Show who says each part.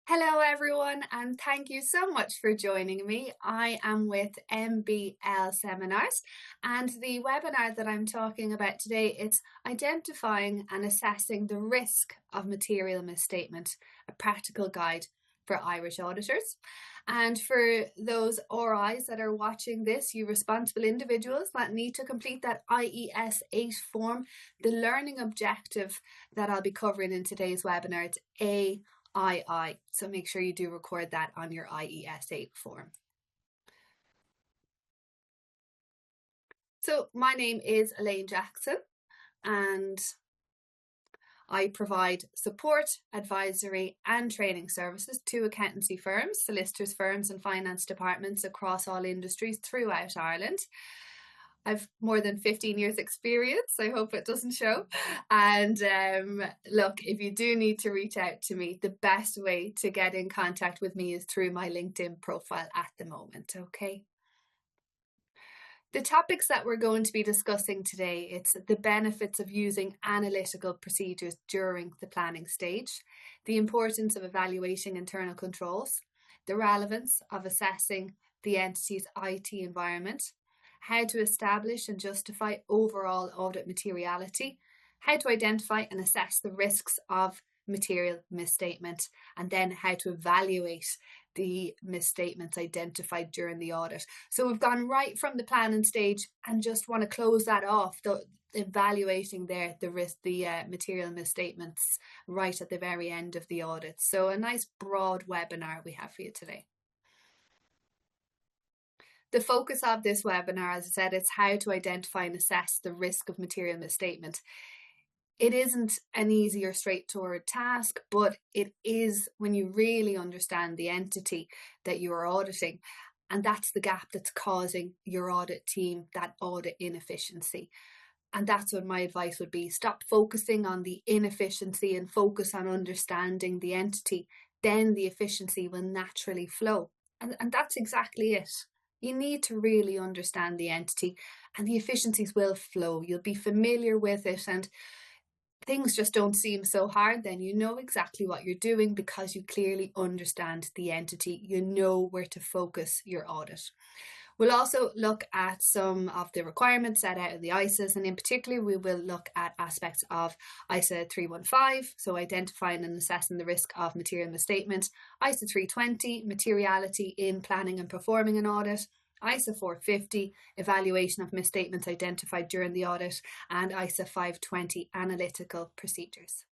Speaker 1: Hello, everyone, and thank you so much for joining me. I am with MBL Seminars, and the webinar that I'm talking about today is identifying and assessing the risk of material misstatement, a practical guide for Irish auditors. And for those RIs that are watching this, you responsible individuals that need to complete that IES 8 form, the learning objective that I'll be covering in today's webinar, it's II. So make sure you do record that on your IES 8 form. So my name is Elaine Jackson, and I provide support, advisory and training services to accountancy firms, solicitors firms and finance departments across all industries throughout Ireland. I've more than 15 years experience. I hope it doesn't show. And look, if you do need to reach out to me, the best way to get in contact with me is through my LinkedIn profile at the moment, okay? The topics that we're going to be discussing today, it's the benefits of using analytical procedures during the planning stage, the importance of evaluating internal controls, the relevance of assessing the entity's IT environment, how to establish and justify overall audit materiality, how to identify and assess the risks of material misstatement, and then how to evaluate the misstatements identified during the audit. So we've gone right from the planning stage and just want to close that off, evaluating there the risk, the material misstatements right at the very end of the audit. So a nice broad webinar we have for you today. The focus of this webinar, as I said, is how to identify and assess the risk of material misstatement. It isn't an easy or straightforward task, but it is when you really understand the entity that you are auditing. And that's the gap that's causing your audit team that audit inefficiency. And that's what my advice would be. Stop focusing on the inefficiency and focus on understanding the entity. Then the efficiency will naturally flow. And that's exactly it. You need to really understand the entity and the efficiencies will flow. You'll be familiar with it and things just don't seem so hard. Then you know exactly what you're doing because you clearly understand the entity. You know where to focus your audit. We'll also look at some of the requirements set out in the ISAs, and in particular we will look at aspects of ISA 315, so identifying and assessing the risk of material misstatement, ISA 320, materiality in planning and performing an audit, ISA 450, evaluation of misstatements identified during the audit, and ISA 520, analytical procedures.